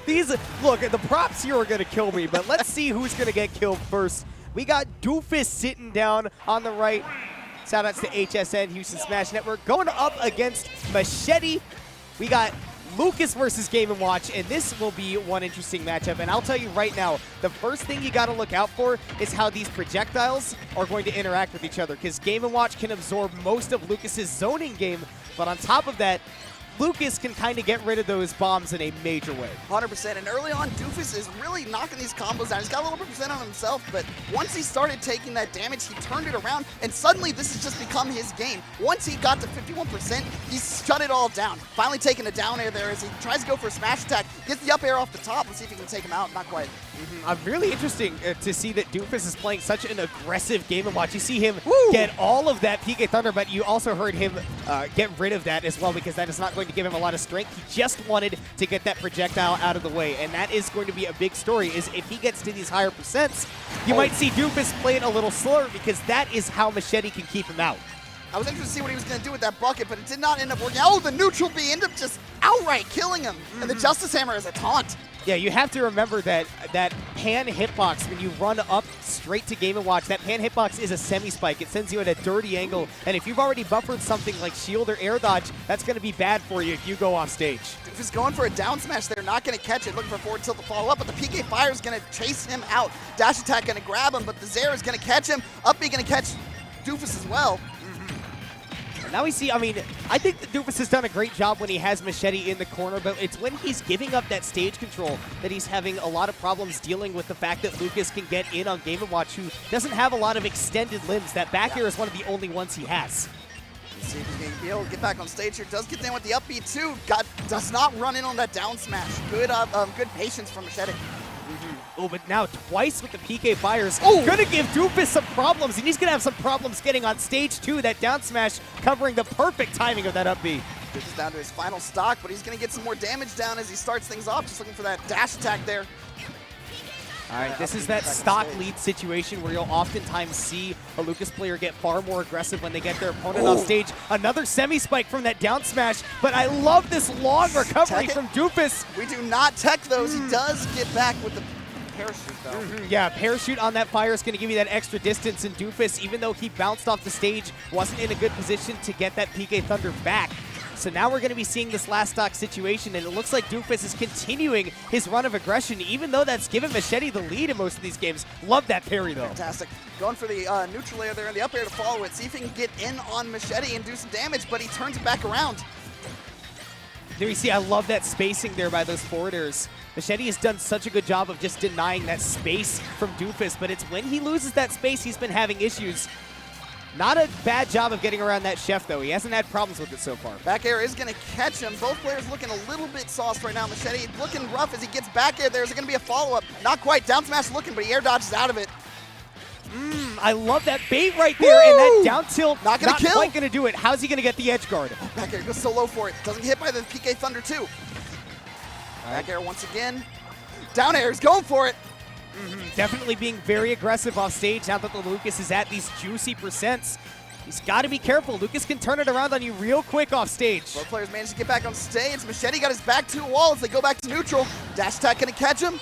Look, the props here are going to kill me, but let's see who's going to get killed first. We got Doofus sitting down on the right. Shoutouts to HSN, Houston Smash Network. Going up against Machete. We got Lucas versus Game & Watch, and this will be one interesting matchup. And I'll tell you right now, the first thing you got to look out for is how these projectiles are going to interact with each other, because Game & Watch can absorb most of Lucas's zoning game, but on top of that, Lucas can kind of get rid of those bombs in a major way. 100%. And early on, Doofus is really knocking these combos down. He's got a little bit percent on himself, but once he started taking that damage, he turned it around, and suddenly this has just become his game. Once he got to 51%, he shut it all down. Finally taking a down air there as he tries to go for a smash attack, gets the up air off the top. Let's see if he can take him out. Not quite. Really interesting to see that Doofus is playing such an aggressive Game & Watch. You see him get all of that PK Thunder, but you also heard him get rid of that as well, because that is not going to give him a lot of strength. He just wanted to get that projectile out of the way, and that is going to be a big story, is if he gets to these higher percents, you might see Doofus playing a little slower, because that is how Machete can keep him out. I was interested to see what he was going to do with that bucket, but it did not end up working. Oh, the neutral B ended up just outright killing him, and the Justice Hammer is a taunt. Yeah, you have to remember that pan hitbox, when you run up straight to Game & Watch, that pan hitbox is a semi-spike. It sends you at a dirty angle, and if you've already buffered something like shield or air dodge, that's going to be bad for you if you go off stage. Doofus going for a down smash there, not going to catch it, looking for forward tilt to follow up, but the PK Fire is going to chase him out. Dash attack going to grab him, but the Zera is going to catch him. Up B going to catch Doofus as well. Now we see, I mean, I think that Doofus has done a great job when he has Machete in the corner, but it's when he's giving up that stage control that he's having a lot of problems dealing with the fact that Lucas can get in on Game & Watch, who doesn't have a lot of extended limbs. That back air is one of the only ones he has. Let's see if he's going to be able to get back on stage here. Does get in with the up B too. Does not run in on that down smash. Good patience from Machete. Oh, but now twice with the PK Fires. Going to give Doofus some problems, and he's going to have some problems getting on stage too. That down smash covering the perfect timing of that up B. Doofus down to his final stock, but he's going to get some more damage down as he starts things off. Just looking for that dash attack there. All right, this is that stock lead situation where you'll oftentimes see a Lucas player get far more aggressive when they get their opponent off stage. Another semi-spike from that down smash, but I love this long recovery from Doofus. We do not tech those. He does get back with the parachute, though. Yeah, parachute on that fire is going to give you that extra distance, and Doofus, even though he bounced off the stage, wasn't in a good position to get that PK Thunder back. So now we're going to be seeing this last stock situation, and it looks like Doofus is continuing his run of aggression, even though that's given Machete the lead in most of these games. Love that parry, though. Fantastic. Going for the neutral layer there and the up air to follow it. See if he can get in on Machete and do some damage, but he turns it back around. There you see, I love that spacing there by those forward airs. Machete has done such a good job of just denying that space from Doofus, but it's when he loses that space he's been having issues. Not a bad job of getting around that chef, though. He hasn't had problems with it so far. Back air is going to catch him. Both players looking a little bit sauced right now. Machete looking rough as he gets back air. There's going to be a follow-up. Not quite. Down smash looking, but he air dodges out of it. I love that bait right there, and that down tilt not quite going to do it. How's he going to get the edge guard? Back air goes so low for it. Doesn't get hit by the PK Thunder, too. Back air once again. Down air is going for it. Definitely being very aggressive off stage now that the Lucas is at these juicy percents. He's got to be careful. Lucas can turn it around on you real quick off stage. Both players managed to get back on stage. Machete got his back to a wall as they go back to neutral. Dash attack going to catch him.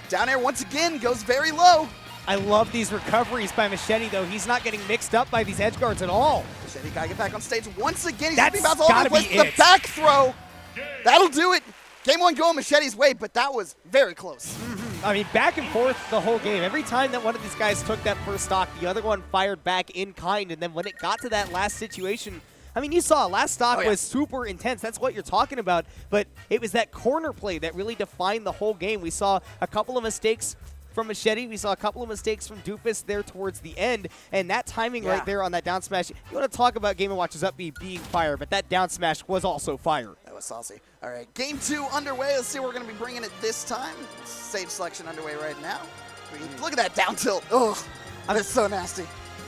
Down air once again goes very low. I love these recoveries by Machete, though. He's not getting mixed up by these edge guards at all. Machete got to get back on stage once again. He's That's about all over the place. The back throw. That'll do it. Game one going Machete's way, but that was very close. I mean, back and forth the whole game. Every time that one of these guys took that first stock, the other one fired back in kind. And then when it got to that last situation, I mean, you saw last stock was super intense. That's what you're talking about. But it was that corner play that really defined the whole game. We saw a couple of mistakes from Machete. We saw a couple of mistakes from Doofus there towards the end. And that timing right there on that down smash, you want to talk about Game & Watch's up B being fire, but that down smash was also fire. That was saucy. All right, game two underway. Let's see where we're going to be bringing it this time. Stage selection underway right now. Look at that down tilt. Oh, that's so nasty.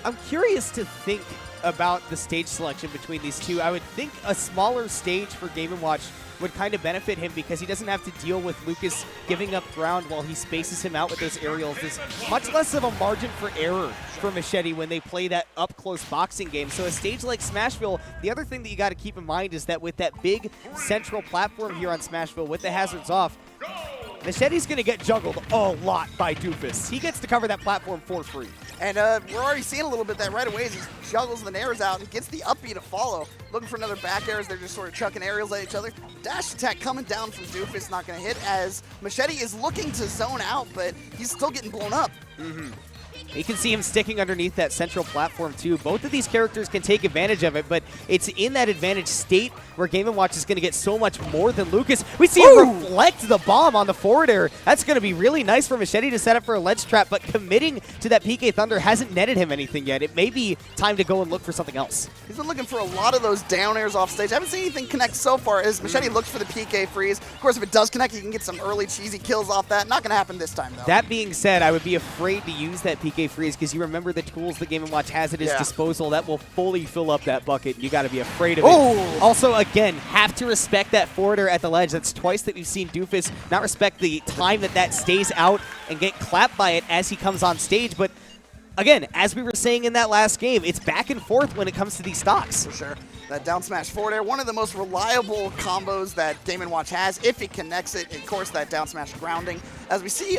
I'm curious to think about the stage selection between these two. I would think a smaller stage for Game & Watch would kind of benefit him because he doesn't have to deal with Lucas giving up ground while he spaces him out with those aerials. There's much less of a margin for error for Machete when they play that up-close boxing game. So a stage like Smashville, the other thing that you got to keep in mind is that with that big central platform here on Smashville with the hazards off, Machete's going to get juggled a lot by Doofus. He gets to cover that platform for free. And we're already seeing a little bit that right away as he juggles the nairs out and gets the up B to follow. Looking for another back air as they're just sort of chucking aerials at each other. Dash attack coming down from Doofus, not going to hit as Machete is looking to zone out, but he's still getting blown up. You can see him sticking underneath that central platform too. Both of these characters can take advantage of it, but it's in that advantage state where Game & Watch is going to get so much more than Lucas. We see him reflect the bomb on the forward air. That's going to be really nice for Machete to set up for a ledge trap, but committing to that PK Thunder hasn't netted him anything yet. It may be time to go and look for something else. He's been looking for a lot of those down airs off stage. I haven't seen anything connect so far as Machete looks for the PK freeze. Of course, if it does connect, he can get some early cheesy kills off that. Not going to happen this time, though. That being said, I would be afraid to use that PK freeze because you remember the tools that Game & Watch has at his disposal that will fully fill up that bucket. You got to be afraid of it. Also, again, have to respect that forwarder at the ledge. That's twice that we've seen Doofus not respect the time that stays out and get clapped by it as he comes on stage. But again, as we were saying in that last game, it's back and forth when it comes to these stocks. For sure. That down smash forward air, one of the most reliable combos that Game & Watch has if it connects it. Of course, that down smash grounding. As we see,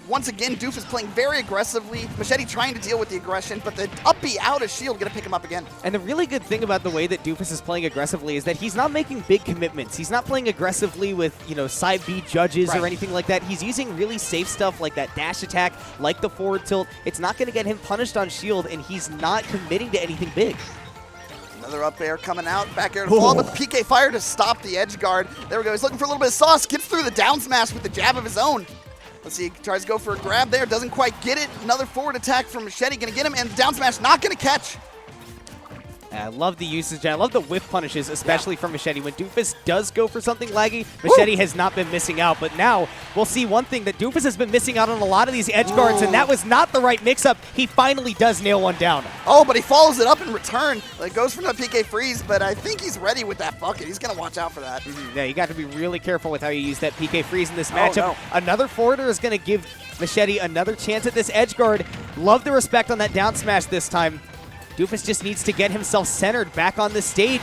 once again, Doofus playing very aggressively. Machete trying to deal with the aggression, but the up B out of shield going to pick him up again. And the really good thing about the way that Doofus is playing aggressively is that he's not making big commitments. He's not playing aggressively with, side B judges or anything like that. He's using really safe stuff like that dash attack, like the forward tilt. It's not going to get him punished on shield, and he's not committing to anything big. Another up air coming out, back air to fall, but the PK fire to stop the edge guard. There we go. He's looking for a little bit of sauce. Gets through the down smash with the jab of his own. Let's see, he tries to go for a grab there, doesn't quite get it. Another forward attack from Machete, gonna get him, and down smash not gonna catch. I love the usage. I love the whiff punishes, especially from Machete. When Doofus does go for something laggy, Machete has not been missing out. But now we'll see one thing that Doofus has been missing out on a lot of these edge guards, and that was not the right mix-up. He finally does nail one down. Oh, but he follows it up in return. Like, goes for the PK freeze, but I think he's ready with that bucket. He's going to watch out for that. Yeah, you got to be really careful with how you use that PK freeze in this matchup. Another forwarder is going to give Machete another chance at this edge guard. Love the respect on that down smash this time. Doofus just needs to get himself centered back on the stage.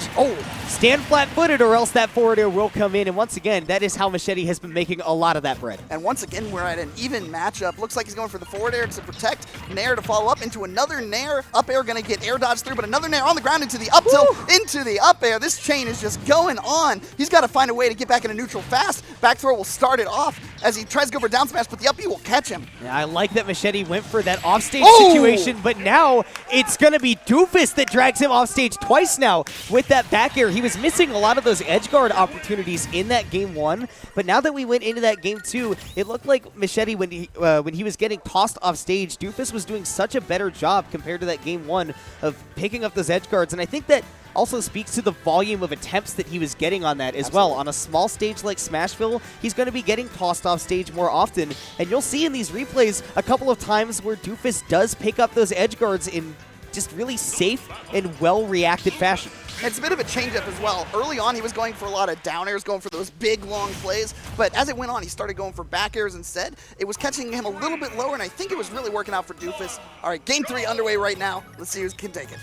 Stand flat-footed or else that forward air will come in. And once again, that is how Machete has been making a lot of that bread. And once again, we're at an even matchup. Looks like he's going for the forward air to protect. Nair to follow up into another Nair. Up air going to get air dodge through, but another Nair on the ground into the up tilt, into the up air. This chain is just going on. He's got to find a way to get back into neutral fast. Back throw will start it off as he tries to go for down smash, but the up B will catch him. Yeah, I like that Machete went for that offstage situation, but now it's going to be Doofus that drags him off stage twice now with that back air. He was missing a lot of those edge guard opportunities in that game one, but now that we went into that game two, it looked like Machete, when he was getting tossed off stage, Doofus was doing such a better job compared to that game one of picking up those edge guards, and I think that also speaks to the volume of attempts that he was getting on that as well. On a small stage like Smashville, he's going to be getting tossed off stage more often, and you'll see in these replays a couple of times where Doofus does pick up those edge guards in just really safe and well-reacted fashion. It's a bit of a change-up as well. Early on, he was going for a lot of down airs, going for those big, long plays. But as it went on, he started going for back airs instead. It was catching him a little bit lower, and I think it was really working out for Doofus. All right, game 3 underway right now. Let's see who can take it.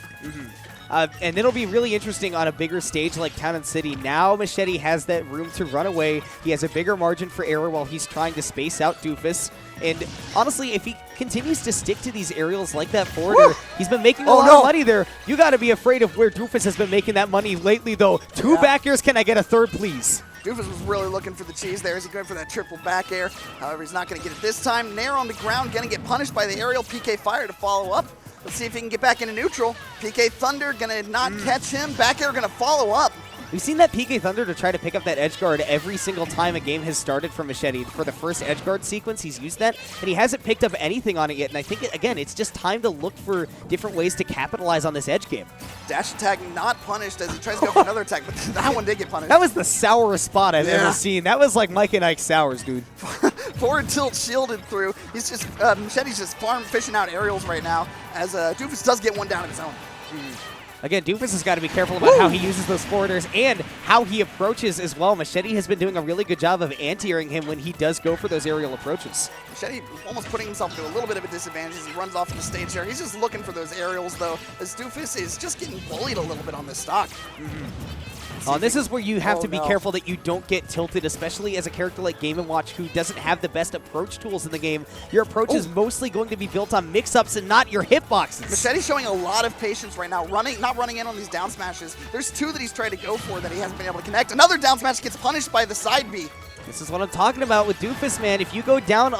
And it'll be really interesting on a bigger stage like Town and City. Now Machete has that room to run away. He has a bigger margin for error while he's trying to space out Doofus. And honestly, if he continues to stick to these aerials like that forwarder, he's been making a lot of money there. You got to be afraid of where Doofus has been making that money lately, though. Two back airs. Can I get a third, please? Doofus was really looking for the cheese there. Is he going for that triple back air? However, he's not going to get it this time. Nair on the ground, going to get punished by the aerial PK fire to follow up. Let's see if he can get back into neutral. PK Thunder going to not catch him. Back air going to follow up. We've seen that PK Thunder to try to pick up that edge guard every single time a game has started for Machete. For the first edge guard sequence, he's used that, and he hasn't picked up anything on it yet. And I think, again, it's just time to look for different ways to capitalize on this edge game. Dash attack not punished as he tries to go for another attack, but that one did get punished. That was the sourest spot I've ever seen. That was like Mike and Ike sours, dude. Forward tilt shielded through. He's just, Machete's just farm fishing out aerials right now as Doofus does get one down of his own. Again, Doofus has got to be careful about how he uses those forwarders and how he approaches as well. Machete has been doing a really good job of anti-airing him when he does go for those aerial approaches. Machete almost putting himself into a little bit of a disadvantage as he runs off the stage here. He's just looking for those aerials, though, as Doofus is just getting bullied a little bit on this stock. This is where you have to be no. careful that you don't get tilted, especially as a character like Game & Watch who doesn't have the best approach tools in the game. Your approach is mostly going to be built on mix-ups and not your hitboxes. Machete's showing a lot of patience right now, not running in on these down smashes. There's two that he's tried to go for that he hasn't been able to connect. Another down smash gets punished by the side B. This is what I'm talking about with Doofus, man. If you go down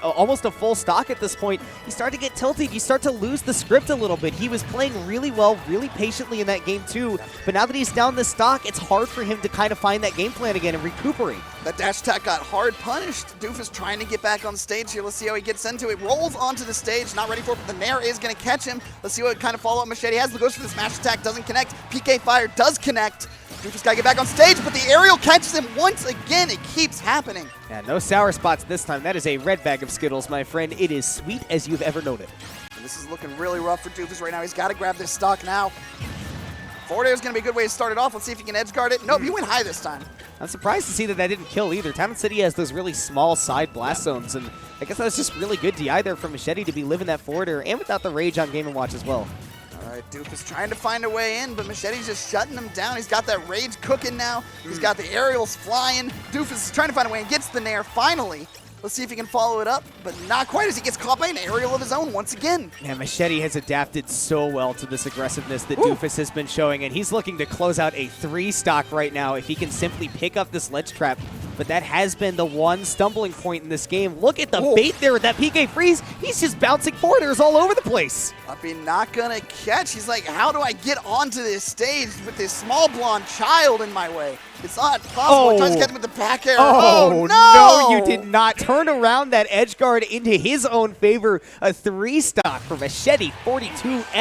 almost a full stock at this point, you start to get tilted. You start to lose the script a little bit. He was playing really well, really patiently in that game too. But now that he's down the stock, it's hard for him to kind of find that game plan again and recuperate. That dash attack got hard punished. Doofus trying to get back on stage here. Let's see how he gets into it. Rolls onto the stage, not ready for it, but the Nair is going to catch him. Let's see what kind of follow-up Machete has. Goes for the smash attack, doesn't connect. PK Fire does connect. Doofus got to get back on stage, but the aerial catches him once again. It keeps happening. Yeah, no sour spots this time. That is a red bag of Skittles, my friend. It is sweet as you've ever known it. And this is looking really rough for Doofus right now. He's got to grab this stock now. Forward air is going to be a good way to start it off. Let's see if he can edge guard it. Nope, he went high this time. I'm surprised to see that didn't kill either. Talon City has those really small side blast zones, and I guess that's just really good DI there for Machete to be living that forward air and without the rage on Game & Watch as well. All right, Doofus trying to find a way in, but Machete's just shutting him down. He's got that rage cooking now. He's got the aerials flying. Doofus is trying to find a way and gets the Nair finally. Let's see if he can follow it up, but not quite as he gets caught by an aerial of his own once again. Yeah, Machete has adapted so well to this aggressiveness that Doofus has been showing, and he's looking to close out a 3-stock right now if he can simply pick up this ledge trap. But that has been the one stumbling point in this game. Look at the bait there with that PK freeze. He's just bouncing forward airs all over the place. Uppy not gonna catch. He's like, how do I get onto this stage with this small blonde child in my way? It's not possible. He tries to catch him with the back air. Oh, no, you did not turn around that edge guard into his own favor. A 3-stock for Machete24x